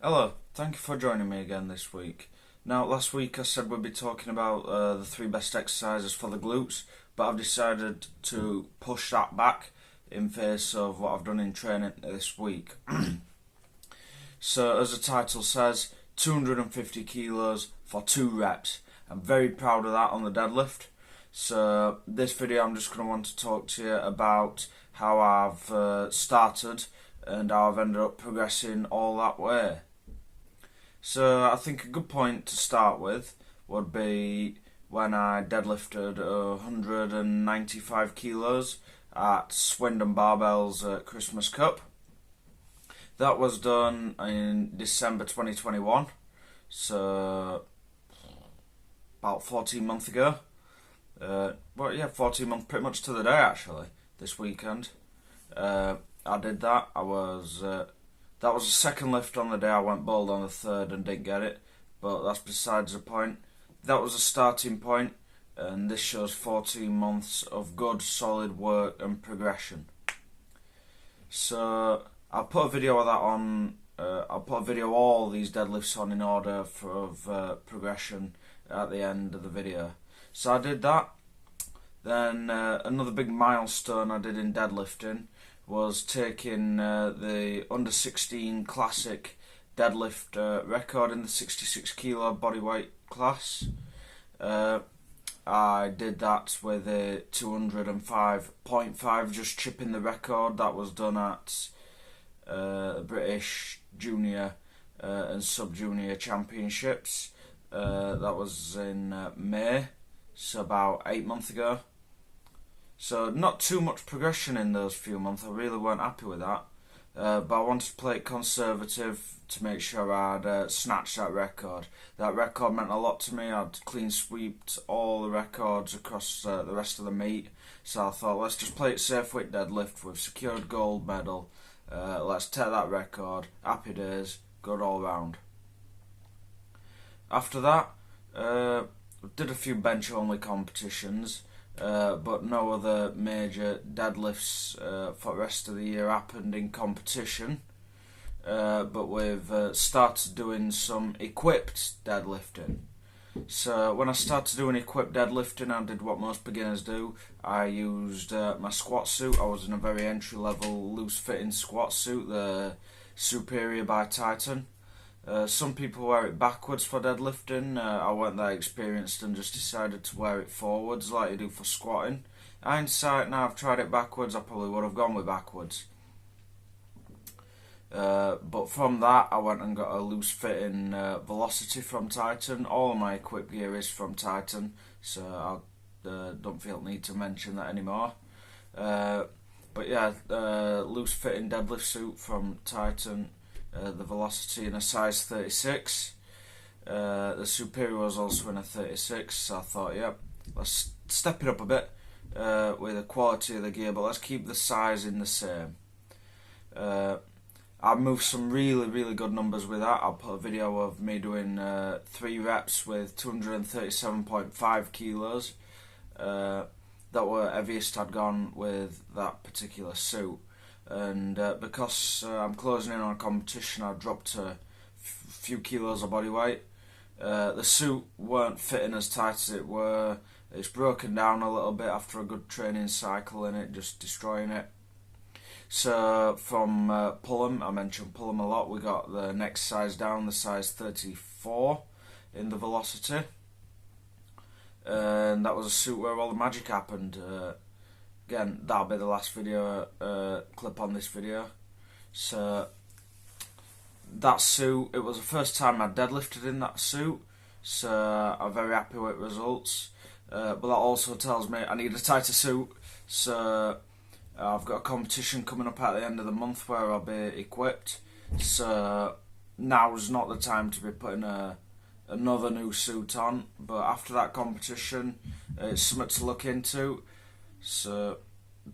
Hello, thank you for joining me again this week. Now, last week I said we'd be talking about the three best exercises for the glutes, but I've decided to push that back in face of what I've done in training this week. So, as the title says, 250 kilos for 2 reps. I'm very proud of that on the deadlift. So, this video I'm just going to want to talk to you about how I've started and how I've ended up progressing all that way. So I think a good point to start with would be when I deadlifted 195 kilos at Swindon Barbell's Christmas Cup. That was done in December 2021, so about 14 months ago. 14 months pretty much to the day actually, this weekend. I did that. That was the second lift on the day. I went bald on the third and didn't get it, but that's besides the point. That was a starting point, and this shows 14 months of good, solid work and progression. So I'll put a video of that on. I'll put a video of all these deadlifts on in order of progression at the end of the video. So I did that. Then another big milestone I did in deadlifting was taking the under 16 classic deadlift record in the 66 kilo bodyweight class. I did that with a 205.5, just chipping the record. That was done at British Junior and Sub Junior Championships. That was in May, so about 8 months ago. So not too much progression in those few months. I really weren't happy with that, but I wanted to play it conservative to make sure I'd snatch that record. That record meant a lot to me. I'd clean sweeped all the records across the rest of the meet, so I thought, let's just play it safe with deadlift. We've secured gold medal. Let's take that record. Happy days. Good all round. After that, did a few bench only competitions. But no other major deadlifts for the rest of the year happened in competition. But we've started doing some equipped deadlifting. So when I started doing equipped deadlifting, I did what most beginners do. I used my squat suit. I was in a very entry level loose fitting squat suit, the Superior by Titan. Some people wear it backwards for deadlifting. I weren't that experienced and just decided to wear it forwards like you do for squatting. Hindsight, now I've tried it backwards, I probably would have gone with backwards. But from that, I went and got a loose fitting Velocity from Titan. All of my equipped gear is from Titan, so I don't feel the need to mention that anymore. But yeah, loose fitting deadlift suit from Titan. The Velocity in a size 36. The Superior was also in a 36, so I thought, yep, let's step it up a bit with the quality of the gear, but let's keep the size in the same. I moved some really good numbers with that. I'll put a video of me doing 3 reps with 237.5 kilos. That were heaviest I'd gone with that particular suit. And because I'm closing in on a competition, I dropped a few kilos of body weight. The suit weren't fitting as tight as it were. It's broken down a little bit after a good training cycle in it, just destroying it. So from Pullham, I mentioned Pullham a lot, we got the next size down, the size 34 in the Velocity. And that was a suit where all the magic happened. Again, that'll be the last video clip on this video. So that suit, it was the first time I deadlifted in that suit, so I'm very happy with results. But that also tells me I need a tighter suit. So I've got a competition coming up at the end of the month where I'll be equipped. So now's not the time to be putting another new suit on. But after that competition, it's something to look into. So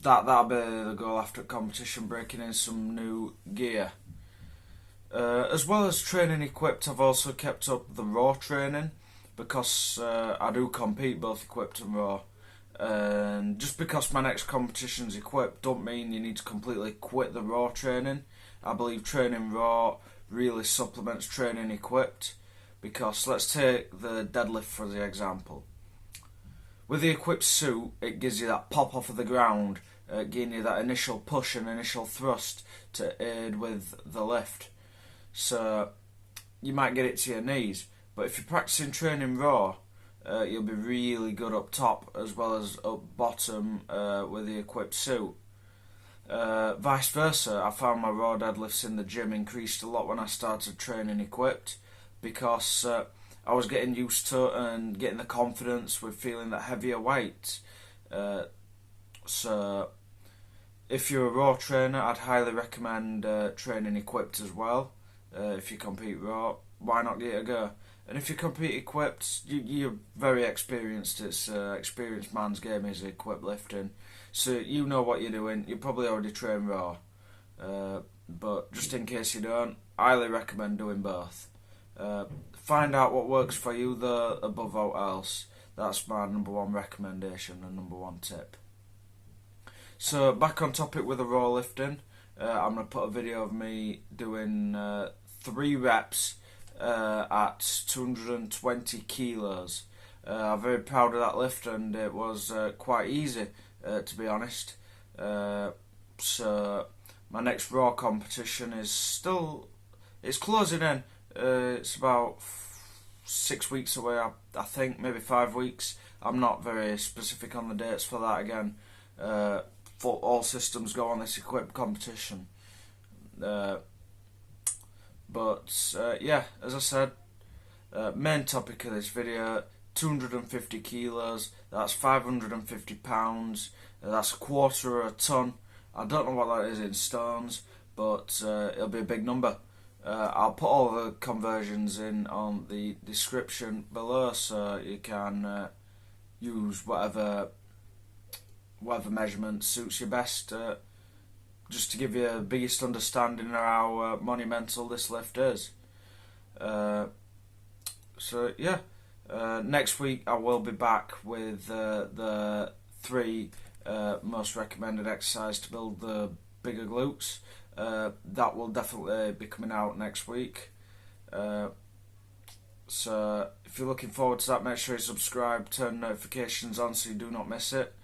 that'll be the goal after competition, breaking in some new gear. As well as training equipped, I've also kept up the raw training because I do compete both equipped and raw. And just because my next competition's equipped don't mean you need to completely quit the raw training. I believe training raw really supplements training equipped. Because let's take the deadlift for the example. With the equipped suit, it gives you that pop off of the ground, giving you that initial push and initial thrust to aid with the lift. So you might get it to your knees, but if you're practicing training raw, you'll be really good up top as well as up bottom with the equipped suit. Vice versa, I found my raw deadlifts in the gym increased a lot when I started training equipped, because I was getting used to it and getting the confidence with feeling that heavier weight. So if you're a raw trainer, I'd highly recommend training equipped as well. If you compete raw, why not give it a go? And if you compete equipped, you're very experienced. It's experienced man's game is equipped lifting, so you know what you're doing. You probably already train raw, but just in case you don't, I highly recommend doing both. Find out what works for you though, above all else. That's my #1 recommendation and #1 tip. So back on topic with the raw lifting, I'm going to put a video of me doing 3 reps at 220 kilos. I'm very proud of that lift, and it was quite easy to be honest. So my next raw competition is it's closing in. It's about 6 weeks away, I think, maybe 5 weeks. I'm not very specific on the dates for that again. For all systems go on this equipped competition. Yeah, as I said, main topic of this video, 250 kilos, that's 550 pounds, that's a quarter of a ton. I don't know what that is in stones, but it'll be a big number. I'll put all the conversions in on the description below, so you can use whatever measurement suits you best, just to give you the biggest understanding of how monumental this lift is. So yeah, next week I will be back with the 3 most recommended exercise to build the bigger glutes. That will definitely be coming out next week. So if you're looking forward to that, make sure you subscribe, turn notifications on so you do not miss it.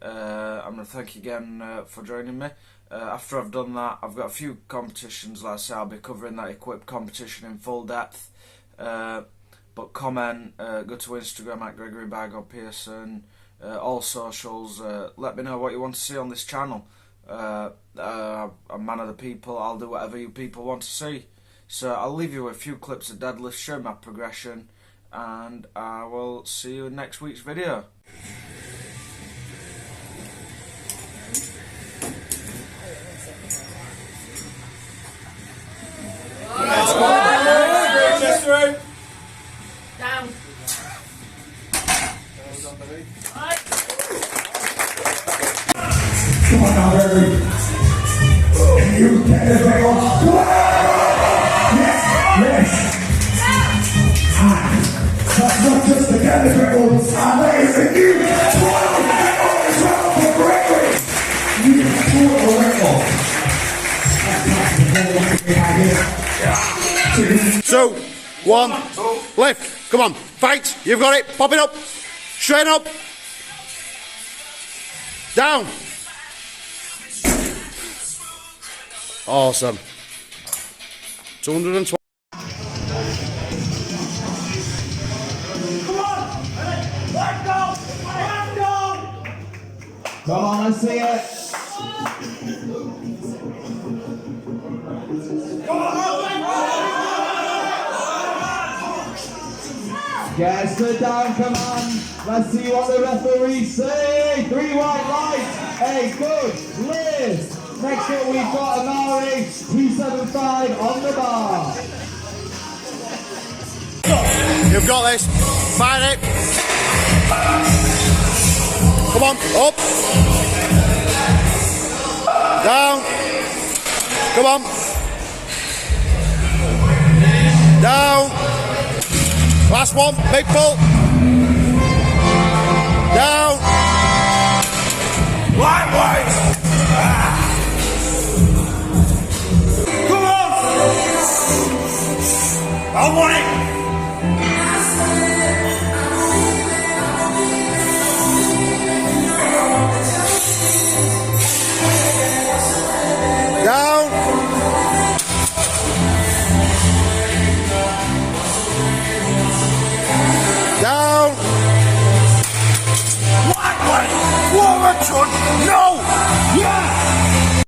I'm going to thank you again for joining me. After I've done that, I've got a few competitions. Like I say, I'll be covering that equipped competition in full depth. But comment, go to Instagram at Gregory Bargo Pearson, all socials. Let me know what you want to see on this channel. I'm a man of the people. I'll do whatever you people want to see. So I'll leave you with a few clips of deadlift, show my progression, and I will see you in next week's video. Down. Come on now, baby. You get it, baby. Yes. That's not just the candidate, I'm raising you. 12 medals for Gregory. You can pull a record. That's 2, 1, lift. Come on, fight. You've got it. Pop it up. Straighten up. Down. Awesome. 220. come on, let's see it. Get stood down, come on. Let's see what the referees say. 3 white lights. A good lift. Next up we've got Amari, 275 on the bar. You've got this. Fight it. Come on, up. Down. Come on. Down. Last one, big pull. Down. Lightweight. Come on. I want it.